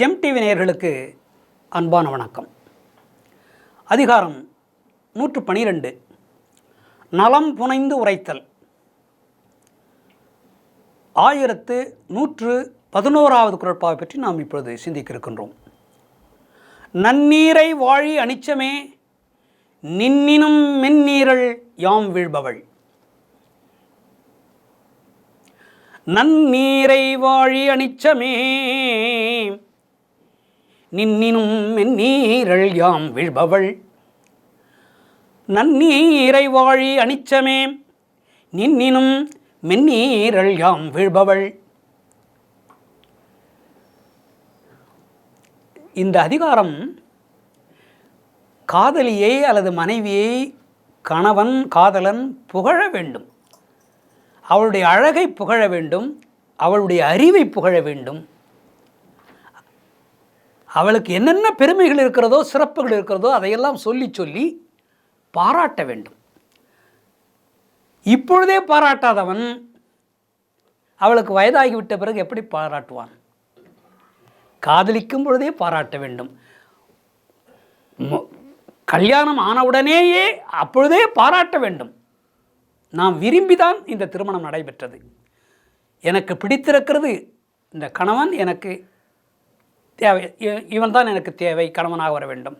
GeM TV நேயர்களுக்கு அன்பான வணக்கம். அதிகாரம் 112 நலம் புனைந்து உரைத்தல். 1111வது குறட்பாவை பற்றி நாம் இப்பொழுது சிந்திக்க இருக்கின்றோம். நன்னீரை வாழி அனிச்சமே நின்னினும் மென்னீரல் யாம் வீழ்பவள். நன்னீரை வாழி அனிச்சமே நின்னினும் மென்னீரல் யாம் வீழ்பவள். நன்னீரை வாழி அனிச்சமே நின்னினும் மென்னீரல் யாம் வீழ்பவள். இந்த அதிகாரம் காதலியை அல்லது மனைவியை கணவன் காதலன் புகழ வேண்டும், அவளுடைய அழகை புகழ வேண்டும், அவளுடைய அறிவை புகழ வேண்டும், அவளுக்கு என்னென்ன பெருமைகள் இருக்கிறதோ சிறப்புகள் இருக்கிறதோ அதையெல்லாம் சொல்லி சொல்லி பாராட்ட வேண்டும். இப்பொழுதே பாராட்டாதவன் அவளுக்கு வயதாகிவிட்ட பிறகு எப்படி பாராட்டுவான்? காதலிக்கும் பொழுதே பாராட்ட வேண்டும். கல்யாணம் ஆனவுடனேயே அப்பொழுதே பாராட்ட வேண்டும். நாம் விரும்பிதான் இந்த திருமணம் நடைபெற்றது. எனக்கு பிடித்திருக்கிறது, இந்த கணவன் எனக்கு தேவை, இவன் தான் எனக்கு தேவை, கணவனாக வர வேண்டும்,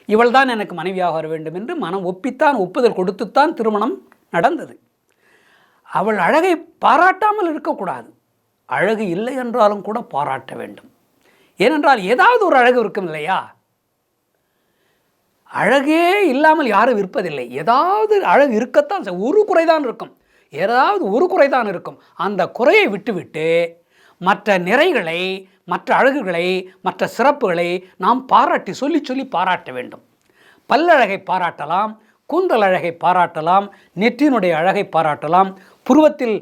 இவள் தான் எனக்கு மனைவியாக வர வேண்டும் என்று மனம் ஒப்பித்தான், ஒப்புதல் கொடுத்துத்தான் திருமணம் நடந்தது. அவள் அழகை பாராட்டாமல் இருக்கக்கூடாது. அழகு இல்லை என்றாலும் கூட பாராட்ட வேண்டும். ஏனென்றால் ஏதாவது ஒரு அழகு இருக்கும் இல்லையா? அழகே இல்லாமல் யாரும் இருப்பதில்லை. ஏதாவது அழகு இருக்கத்தான், ஒரு குறைதான் இருக்கும், ஏதாவது ஒரு குறைதான் இருக்கும். அந்த குறையை விட்டுவிட்டு மற்ற நிறைகளை, மற்ற அழகுகளை, மற்ற சிறப்புகளை நாம் பாராட்டி சொல்லி சொல்லி பாராட்ட வேண்டும். பல்லழகை பாராட்டலாம், கூந்தல் அழகை பாராட்டலாம், நெற்றியினுடைய அழகை பாராட்டலாம், புருவத்தில்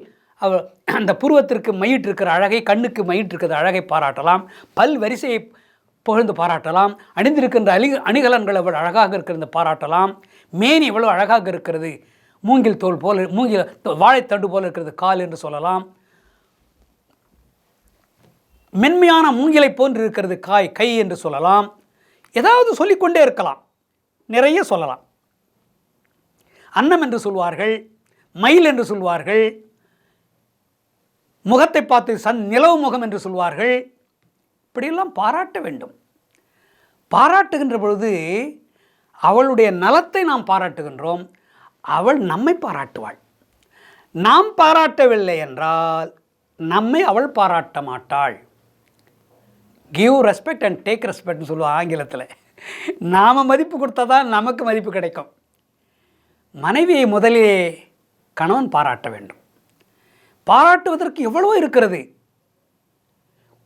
அந்த புருவத்திற்கு மையிட்டிருக்கிற அழகை, கண்ணுக்கு மையிட்டிருக்கிற அழகை பாராட்டலாம், பல் வரிசையை புகழ்ந்து பாராட்டலாம், அணிந்திருக்கின்ற அணிகலன்கள் எவ்வளவு அழகாக இருக்கிறது பாராட்டலாம், மேனி எவ்வளவு அழகாக இருக்கிறது, மூங்கில் தோல் போல், மூங்கில் வாழைத்தண்டு போல் இருக்கிறது கால் என்று சொல்லலாம், மென்மையான மூங்கிலை போன்று இருக்கிறது கை என்று சொல்லலாம். ஏதாவது சொல்லிக்கொண்டே இருக்கலாம், நிறைய சொல்லலாம். அன்னம் என்று சொல்வார்கள், மயில் என்று சொல்வார்கள், முகத்தை பார்த்து நிலவு முகம் என்று சொல்வார்கள். இப்படியெல்லாம் பாராட்ட வேண்டும். பாராட்டுகின்ற பொழுது அவளுடைய நலத்தை நாம் பாராட்டுகின்றோம், அவள் நம்மை பாராட்டுவாள். நாம் பாராட்டவில்லை என்றால் நம்மை அவள் பாராட்ட மாட்டாள். கிவ் ரெஸ்பெக்ட் அண்ட் டேக் ரெஸ்பெக்ட்னு சொல்லுவோம் ஆங்கிலத்தில். நாம் மதிப்பு கொடுத்தா தான் நமக்கு மதிப்பு கிடைக்கும். மனைவியை முதலிலே கணவன் பாராட்ட வேண்டும். பாராட்டுவதற்கு எவ்வளவோ இருக்கிறது.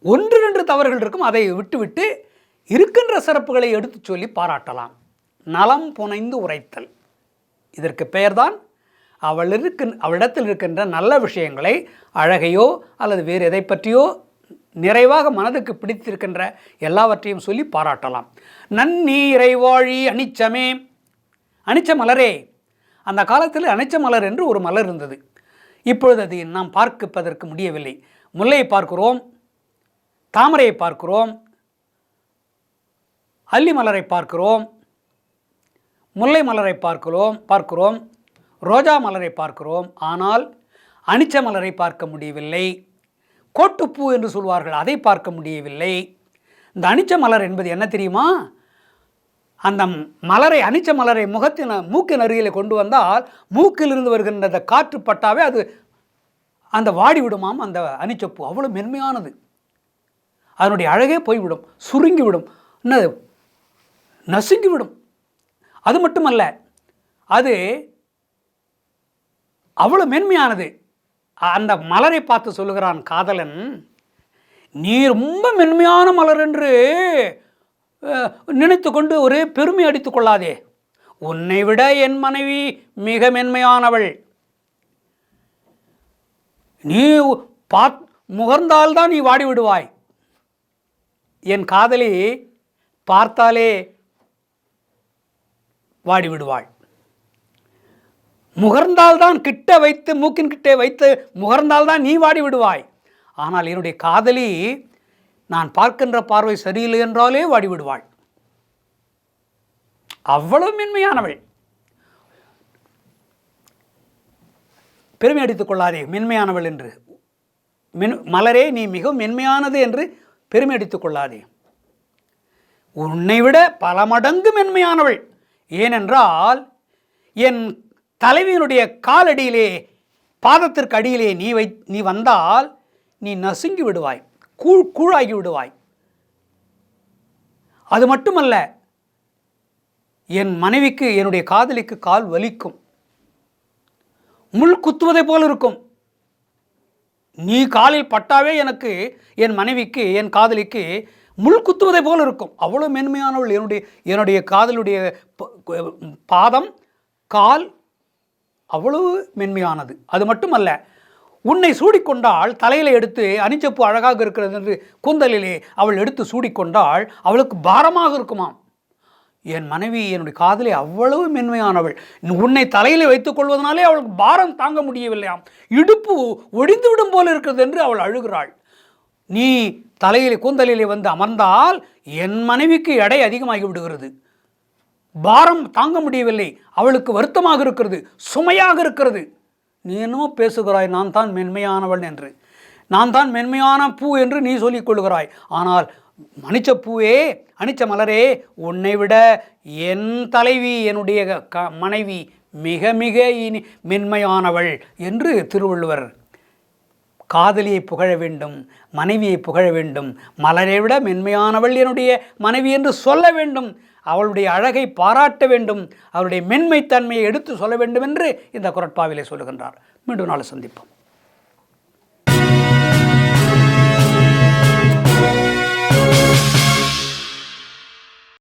ஒன்று ரெண்டு தவறுகள் இருக்கும், அதை விட்டுவிட்டு இருக்கின்ற சிறப்புகளை எடுத்து சொல்லி பாராட்டலாம். நலம் புனைந்து உரைத்தல், இதற்கு பெயர்தான் அவளிடத்தில் இருக்கின்ற நல்ல விஷயங்களை, அழகையோ அல்லது வேறு எதை பற்றியோ நிறைவாக மனதுக்கு பிடித்திருக்கின்ற எல்லாவற்றையும் சொல்லி பாராட்டலாம். நன்னீரை வாழி அனிச்சமே, அனிச்ச மலரே. அந்த காலத்தில் அனிச்ச மலர் என்று ஒரு மலர் இருந்தது. இப்பொழுது அதை நாம் பார்ப்பதற்கு முடியவில்லை. முல்லையை பார்க்கிறோம், தாமரையை பார்க்கிறோம், அல்லி மலரை பார்க்கிறோம், முல்லை மலரை பார்க்கிறோம், ரோஜா மலரை பார்க்கிறோம். ஆனால் அனிச்ச மலரை பார்க்க முடியவில்லை. கோட்டுப்பூ என்று சொல்வார்கள், அதை பார்க்க முடியவில்லை. இந்த அனிச்ச மலர் என்பது என்ன தெரியுமா? அந்த மலரை, அனிச்ச மலரை மூக்கின் அருகில் கொண்டு வந்தால் மூக்கிலிருந்து வருகின்ற அந்த காற்று பட்டாவே அது அந்த வாடிவிடுமாம். அந்த அனிச்சப்பூ அவ்வளோ மென்மையானது, அதனுடைய அழகே போய்விடும், சுருங்கிவிடும், நசுங்கிவிடும். அது மட்டுமல்ல, அது அவ்வளோ மென்மையானது. அந்த மலரை பார்த்து சொல்லுகிறான் காதலன், நீ ரொம்ப மென்மையான மலர் என்று நினைத்து கொண்டு ஒரே பெருமை அடித்து கொள்ளாதே. உன்னை விட என் மனைவி மிக மென்மையானவள். நீ முகர்ந்தால்தான் நீ வாடி விடுவாய். என் காதலி பார்த்தாலே வாடி விடுவாள். முகர்ந்தால்தான் கிட்ட வைத்து, மூக்கின் கிட்டே வைத்து முகர்ந்தால்தான் நீ வாடி விடுவாய். ஆனால் என்னுடைய காதலி நான் பார்க்கின்ற பார்வை சரியில்லை என்றாலே வாடிவிடுவாள். அவ்வளவு மென்மையானவள். பெருமை அடித்துக் கொள்ளாதே மென்மையானவள் என்று. மலரே, நீ மிகவும் மென்மையானது என்று பெருமை அடித்துக் கொள்ளாதே. உன்னை விட பல மடங்கு மென்மையானவள். ஏனென்றால் என் தலைவியினுடைய காலடியிலே, பாதத்திற்கு அடியிலே நீ வந்தால் நீ நசுங்கி விடுவாய், கூழாகி விடுவாய். அது மட்டுமல்ல, என் மனைவிக்கு, என்னுடைய காதலிக்கு கால் வலிக்கும், முள் குத்துவதை போல் இருக்கும். நீ காலில் பட்டாவே எனக்கு, என் மனைவிக்கு, என் காதலிக்கு முள் குத்துவதை போல் இருக்கும். அவ்வளோ மென்மையானவள் என்னுடைய காதலுடைய பாதம், கால் அவ்வளவு மென்மையானது. அது மட்டுமல்ல, உன்னை சூடிக்கொண்டால் தலையில் எடுத்து, அணிச்சப்பு அழகாக இருக்கிறது என்று கூந்தலிலே அவள் எடுத்து சூடிக்கொண்டால் அவளுக்கு பாரமாக இருக்குமாம். என் மனைவி, என்னுடைய காதலி அவ்வளவு மென்மையானவள். உன்னை தலையில் வைத்துக் கொள்வதனாலே அவளுக்கு பாரம் தாங்க முடியவில்லையாம். இடுப்பு ஒடிந்து விடும் போல இருக்கிறது என்று அவள் அழுகிறாள். நீ தலையிலே, கூந்தலிலே வந்து அமர்ந்தால் என் மனைவிக்கு எடை அதிகமாகி விடுகிறது. பாரம் தாங்க முடியவில்லை, அவளுக்கு வருத்தமாக இருக்கிறது, சுமையாக இருக்கிறது. நீ என்னமோ பேசுகிறாய், நான் தான் மென்மையானவள் என்று, நான் தான் மென்மையான பூ என்று நீ சொல்லிக் கொள்கிறாய். ஆனால் அனிச்ச பூவே, அனிச்ச மலரே, உன்னை விட என் தலைவி, என்னுடைய மனைவி மிக மிக மென்மையானவள் என்று திருவள்ளுவர் காதலியை புகழ வேண்டும், மனைவியை புகழ வேண்டும். மலரை விட மென்மையானவள் என்னுடைய மனைவி என்று சொல்ல வேண்டும். அவளுடைய அழகை பாராட்ட வேண்டும், அவருடைய மென்மைத்தன்மையை எடுத்து சொல்ல வேண்டும் என்று இந்த குறட்பாவிலே சொல்லுகின்றார். மீண்டும் நாளை சந்திப்போம்.